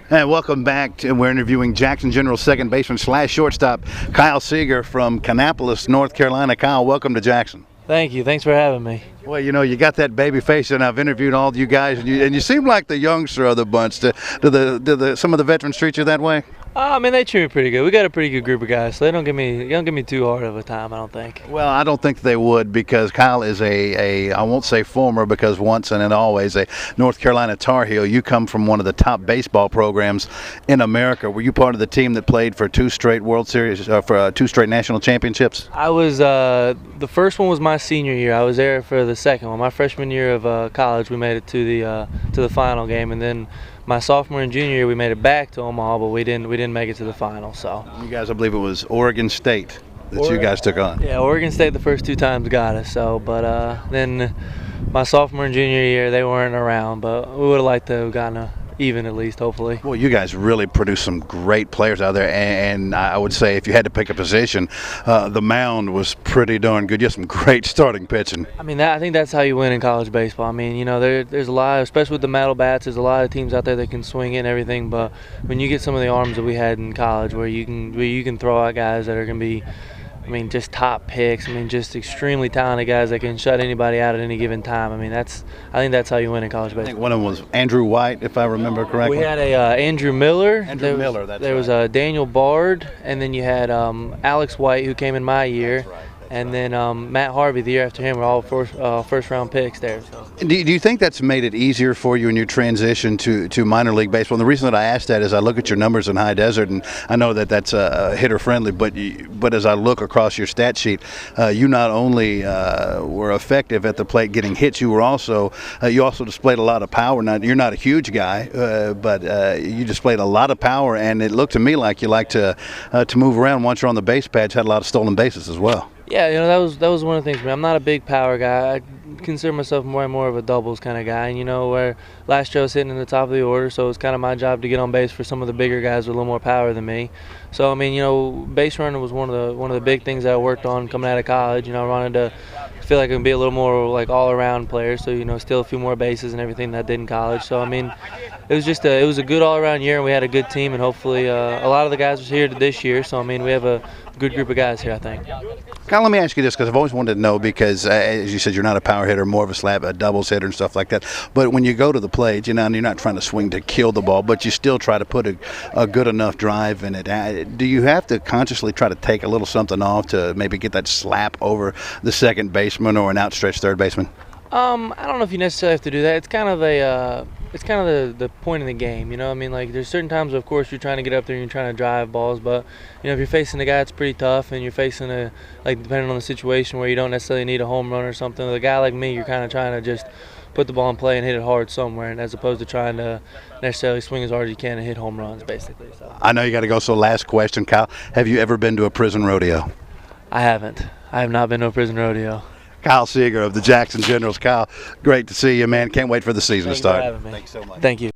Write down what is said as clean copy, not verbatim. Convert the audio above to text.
And welcome back. We're interviewing Jackson Generals second baseman / shortstop Kyle Seager from Kannapolis, North Carolina. Kyle, welcome to Jackson. Thank you. Thanks for having me. Well, you know, you got that baby face, and I've interviewed all of you guys, and you seem like the youngster of the bunch. Do some of the veterans treat you that way? I mean, they treat me pretty good. We got a pretty good group of guys, so they don't give me too hard of a time, I don't think. Well, I don't think they would, because Kyle is I won't say former, because once and always a North Carolina Tar Heel. You come from one of the top baseball programs in America. Were you part of the team that played for 2 straight World Series, for 2 straight national championships? I was the first one was my senior year. I was there for the second one. My freshman year of college, we made it to the final game, and then my sophomore and junior year, we made it back to Omaha, but we didn't make it to the final. So you guys, I believe it was Oregon State that you guys took on. Yeah, Oregon State the first 2 times got us. So, but then my sophomore and junior year, they weren't around, but we would have liked to have gotten even at least, hopefully. Well, you guys really produced some great players out there, and I would say if you had to pick a position, the mound was pretty darn good. You had some great starting pitching. I mean, I think that's how you win in college baseball. I mean, you know, there's a lot, especially with the metal bats, there's a lot of teams out there that can swing it and everything, but when you get some of the arms that we had in college where you can throw out guys that are going to be, I mean, just top picks. I mean, just extremely talented guys that can shut anybody out at any given time. I mean, I think that's how you win in college baseball. I think one of them was Andrew White, if I remember correctly. We had a Andrew Miller. There was a Daniel Bard, and then you had Alex White, who came in my year. That's right. And then Matt Harvey, the year after him, were all first-round picks there. So. Do you think that's made it easier for you in your transition to minor league baseball? And the reason that I asked that is I look at your numbers in High Desert, and I know that that's hitter-friendly, but as I look across your stat sheet, you not only were effective at the plate getting hits, you also displayed a lot of power. Now, you're not a huge guy, but you displayed a lot of power, and it looked to me like you like to move around once you're on the base pads, had a lot of stolen bases as well. Yeah, you know, that was one of the things for me. I'm not a big power guy. I consider myself more and more of a doubles kind of guy. And, you know, where last year I was hitting in the top of the order, so it was kind of my job to get on base for some of the bigger guys with a little more power than me. So, I mean, you know, base running was one of the big things that I worked on coming out of college. You know, I wanted to feel like I could be a little more like all-around player, so, you know, steal a few more bases and everything that I did in college. So, I mean, it was a good all-around year, and we had a good team, and hopefully a lot of the guys was here this year. So, I mean, we have a good group of guys here, I think. Kyle, let me ask you this, because I've always wanted to know, because as you said, you're not a power hitter, more of a doubles hitter and stuff like that. But when you go to the plate, you know, and you're not trying to swing to kill the ball, but you still try to put a good enough drive in it. Do you have to consciously try to take a little something off to maybe get that slap over the second baseman or an outstretched third baseman? I don't know if you necessarily have to do that. It's kind of the point of the game, you know. I mean, like, there's certain times, of course, you're trying to get up there and you're trying to drive balls, but, you know, if you're facing a guy that's pretty tough and you're facing depending on the situation where you don't necessarily need a home run or something, with a guy like me, you're kind of trying to just put the ball in play and hit it hard somewhere, and as opposed to trying to necessarily swing as hard as you can and hit home runs, basically. So. I know you got to go, so last question, Kyle. Have you ever been to a prison rodeo? I haven't. I have not been to a prison rodeo. Kyle Seager of the Jackson Generals. Kyle, great to see you, man. Can't wait for the season to start. Thanks for having me. Thanks so much. Thank you.